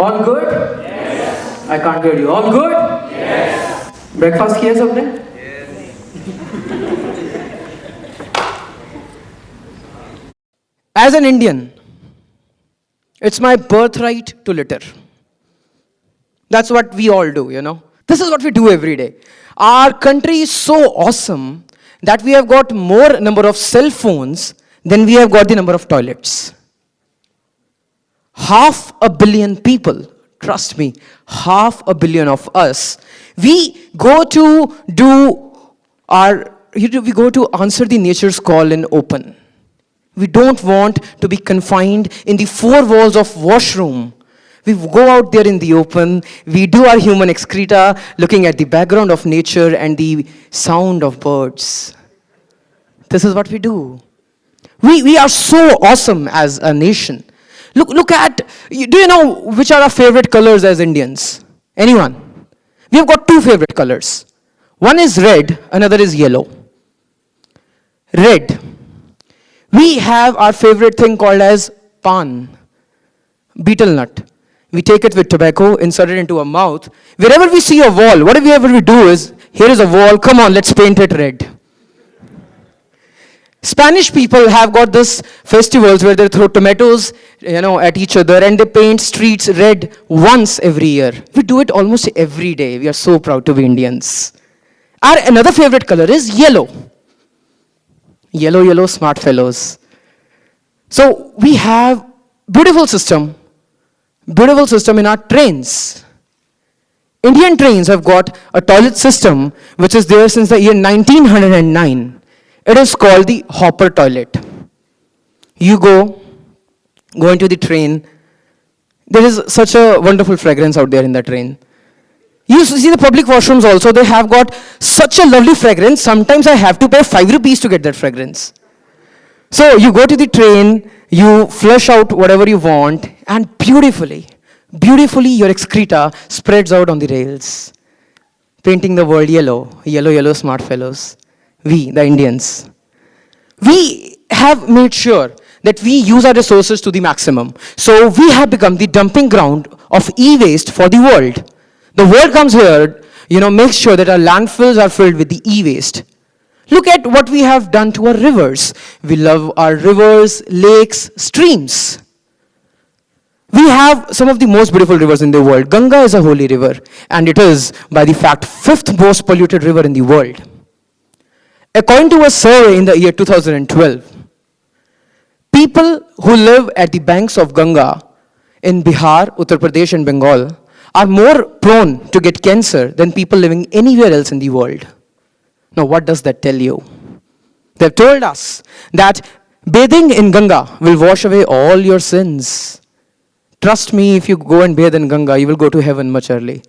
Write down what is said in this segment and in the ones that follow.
All good? Yes. I can't hear you. All good? Yes. Breakfast kiya sabne? Yes. As an Indian, it's my birthright to litter. That's what we all do, you know. This is what we do every day. Our country is so awesome that we have got more number of cell phones than we have got the number of toilets. 500 million people, trust me, 500 million of us, we go to answer the nature's call in open. We don't want to be confined in the four walls of washroom. We go out there in the open, we do our human excreta, looking at the background of nature and the sound of birds. This is what we do. We are so awesome as a nation. Look at, do you know which are our favorite colors as Indians? Anyone? We have got two favorite colors. One is red, another is yellow. Red. We have our favorite thing called as pan, betel nut. We take it with tobacco, insert it into our mouth. Wherever we see a wall, whatever we do is, here is a wall, come on, let's paint it red. Spanish people have got this festivals where they throw tomatoes, at each other, and they paint streets red once every year. We do it almost every day. We are so proud to be Indians. Our another favorite color is yellow. Yellow, yellow, smart fellows. So we have beautiful system in our trains. Indian trains have got a toilet system which is there since the year 1909. It is called the hopper toilet. You go into the train. There is such a wonderful fragrance out there in the train. You see the public washrooms also, they have got such a lovely fragrance. Sometimes I have to pay 5 rupees to get that fragrance. So you go to the train, you flush out whatever you want, and beautifully your excreta spreads out on the rails, painting the world yellow, yellow, yellow, smart fellows. We, the Indians. We have made sure that we use our resources to the maximum. So we have become the dumping ground of e-waste for the world. The world comes here, makes sure that our landfills are filled with the e-waste. Look at what we have done to our rivers. We love our rivers, lakes, streams. We have some of the most beautiful rivers in the world. Ganga is a holy river, and it is, by the fact, 5th most polluted river in the world. According to a survey in the year 2012, people who live at the banks of Ganga in Bihar, Uttar Pradesh, and Bengal are more prone to get cancer than people living anywhere else in the world. Now, what does that tell you? They've told us that bathing in Ganga will wash away all your sins. Trust me, if you go and bathe in Ganga, you will go to heaven much early.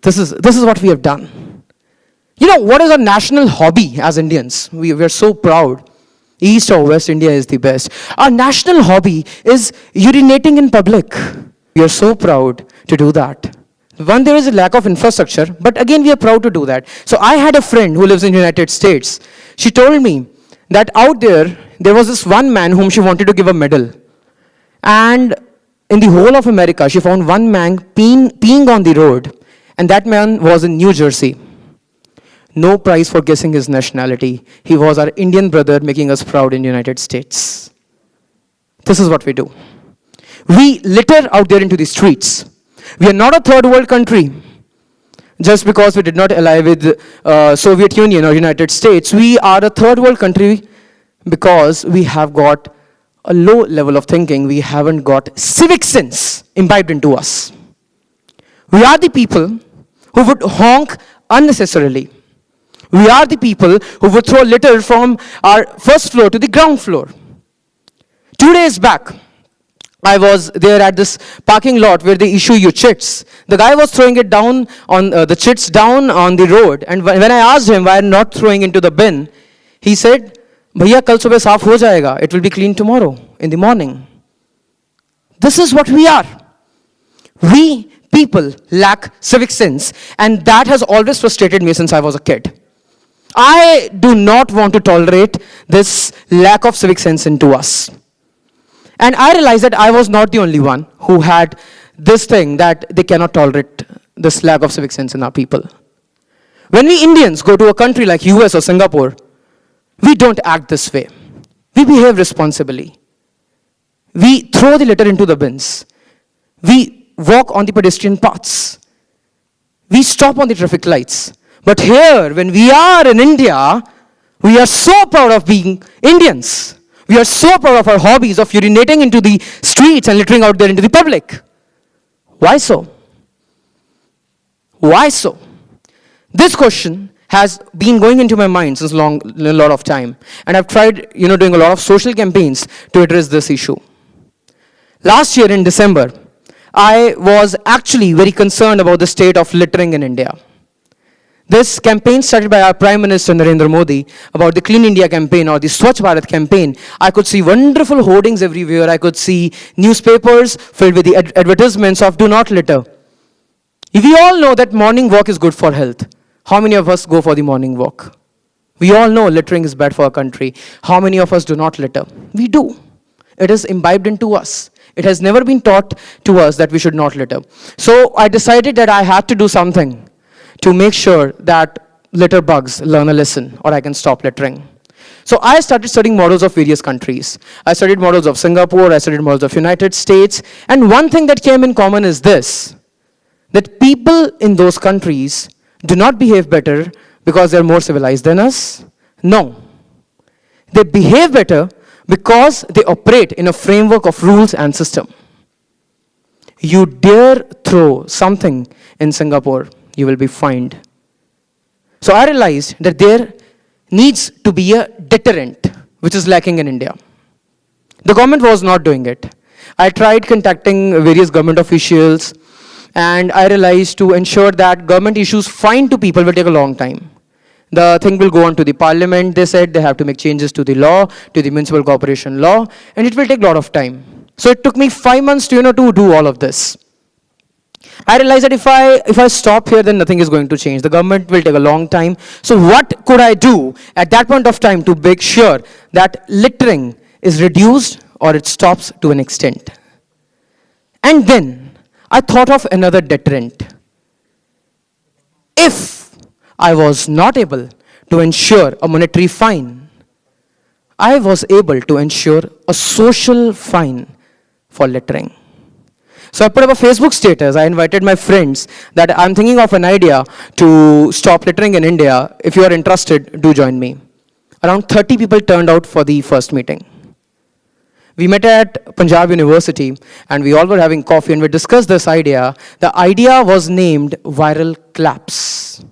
This is what we have done. What is our national hobby as Indians? We are so proud. East or West India is the best. Our national hobby is urinating in public. We are so proud to do that. One, there is a lack of infrastructure, but again, we are proud to do that. So I had a friend who lives in the United States. She told me that out there was this one man whom she wanted to give a medal. And in the whole of America, she found one man peeing on the road, and that man was in New Jersey. No prize for guessing his nationality. He was our Indian brother, making us proud in the United States. This is what we do. We litter out there into the streets. We are not a third world country. Just because we did not ally with Soviet Union or United States, we are a third world country because we have got a low level of thinking. We haven't got civic sense imbibed into us. We are the people who would honk unnecessarily. We are the people who would throw litter from our first floor to the ground floor. 2 days back, I was there at this parking lot where they issue you chits. The guy was throwing it down on the chits down on the road, and when I asked him why not throwing into the bin, he said, "Bhaiya, kal subah saaf ho jayega. It will be clean tomorrow in the morning." This is what we are. We people lack civic sense, and that has always frustrated me since I was a kid. I do not want to tolerate this lack of civic sense into us. And I realized that I was not the only one who had this thing that they cannot tolerate this lack of civic sense in our people. When we Indians go to a country like US or Singapore, we don't act this way. We behave responsibly. We throw the litter into the bins. We walk on the pedestrian paths. We stop on the traffic lights. But here, when we are in India, we are so proud of being Indians. We are so proud of our hobbies of urinating into the streets and littering out there into the public. Why so? Why so? This question has been going into my mind since a lot of time. And I've tried, doing a lot of social campaigns to address this issue. Last year in December, I was actually very concerned about the state of littering in India. This campaign started by our Prime Minister Narendra Modi about the Clean India campaign or the Swachh Bharat campaign. I could see wonderful hoardings everywhere. I could see newspapers filled with the advertisements of do not litter. We all know that morning walk is good for health. How many of us go for the morning walk? We all know littering is bad for our country. How many of us do not litter? We do. It is imbibed into us. It has never been taught to us that we should not litter. So I decided that I had to do something to make sure that litter bugs learn a lesson or I can stop littering. So I started studying models of various countries. I studied models of Singapore, I studied models of United States, and one thing that came in common is this, that people in those countries do not behave better because they're more civilized than us. No. They behave better because they operate in a framework of rules and system. You dare throw something in Singapore, you will be fined. So I realized that there needs to be a deterrent, which is lacking in India. The government was not doing it. I tried contacting various government officials, and I realized to ensure that government issues fine to people will take a long time. The thing will go on to the parliament. They said they have to make changes to the law, to the municipal corporation law, and it will take a lot of time. So it took me 5 months to do all of this. I realized that if I stop here, then nothing is going to change. The government will take a long time. So what could I do at that point of time to make sure that littering is reduced or it stops to an extent? And then I thought of another deterrent. If I was not able to ensure a monetary fine, I was able to ensure a social fine for littering. So I put up a Facebook status. I invited my friends that I'm thinking of an idea to stop littering in India. If you are interested, do join me. Around 30 people turned out for the first meeting. We met at Punjab University and we all were having coffee and we discussed this idea. The idea was named viral claps.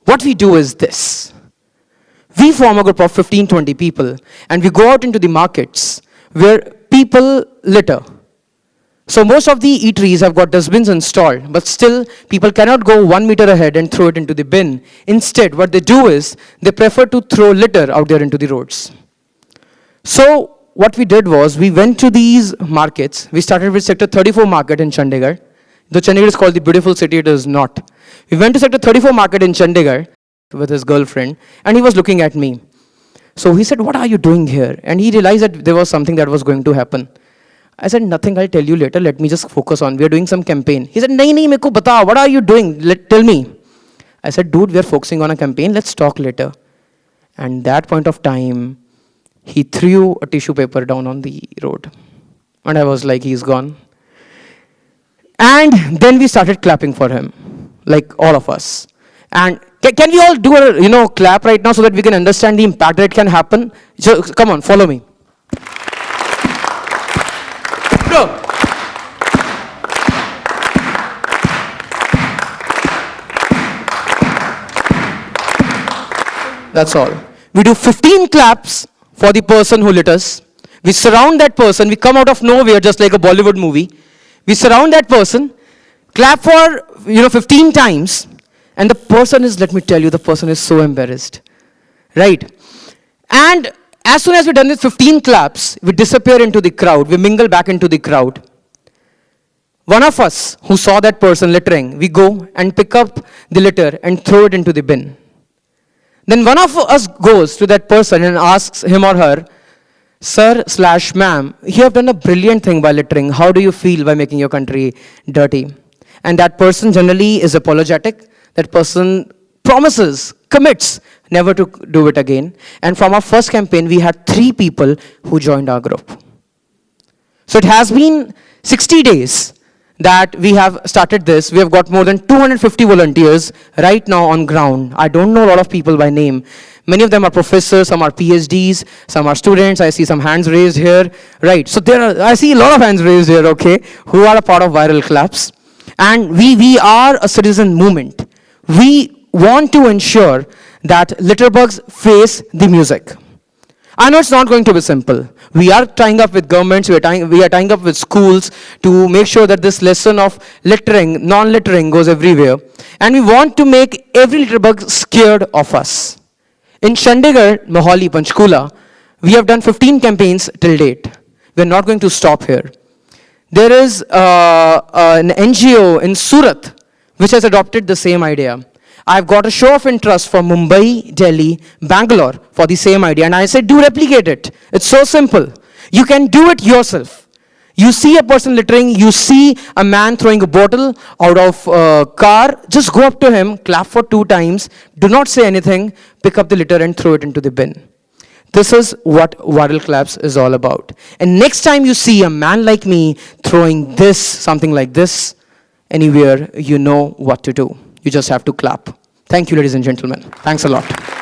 What we do is this. We form a group of 15-20 people and we go out into the markets where people litter. So most of the eateries have got dustbins installed, but still people cannot go 1 meter ahead and throw it into the bin. Instead, what they do is they prefer to throw litter out there into the roads. So what we did was we went to these markets. We started with Sector 34 market in Chandigarh. Though Chandigarh is called the beautiful city, it is not. We went to Sector 34 market in Chandigarh with his girlfriend, and he was looking at me. So he said, "What are you doing here?" And he realized that there was something that was going to happen. I said, "Nothing, I'll tell you later. Let me just focus on, we are doing some campaign." He said, "Nahi, meko bata, what are you doing? Tell me." I said, "Dude, we are focusing on a campaign. Let's talk later." And that point of time, he threw a tissue paper down on the road. And I was like, he's gone. And then we started clapping for him, like all of us. And can we all do a clap right now so that we can understand the impact that it can happen? So come on, follow me. Go. That's all. We do 15 claps for the person who litters. We surround that person. We come out of nowhere just like a Bollywood movie. We surround that person, clap for 15 times, and the person is, let me tell you, the person is so embarrassed. Right? And as soon as we're done with 15 claps, we disappear into the crowd. We mingle back into the crowd. One of us who saw that person littering, we go and pick up the litter and throw it into the bin. Then one of us goes to that person and asks him or her Sir/ma'am, you have done a brilliant thing by littering. How do you feel by making your country dirty? And that person generally is apologetic. That person promises, commits never to do it again. And from our first campaign, we had 3 people who joined our group. So it has been 60 days that we have started this. We have got more than 250 volunteers right now on ground. I don't know a lot of people by name. Many of them are professors, some are PhDs, some are students. I see some hands raised here. Right, so I see a lot of hands raised here, okay, who are a part of Viral Claps. And we are a citizen movement. We want to ensure that litterbugs face the music. I know it's not going to be simple. We are tying up with governments, we are tying up with schools to make sure that this lesson of littering, non-littering goes everywhere. And we want to make every litterbug scared of us. In Chandigarh, Mohali, Panchkula, we have done 15 campaigns till date. We're not going to stop here. There is an NGO in Surat which has adopted the same idea. I've got a show of interest from Mumbai, Delhi, Bangalore for the same idea. And I said, do replicate it. It's so simple. You can do it yourself. You see a person littering, you see a man throwing a bottle out of a car, just go up to him, clap for 2 times, do not say anything, pick up the litter and throw it into the bin. This is what Viral Claps is all about. And next time you see a man like me throwing this, something like this, anywhere, you know what to do. You just have to clap. Thank you, ladies and gentlemen. Thanks a lot.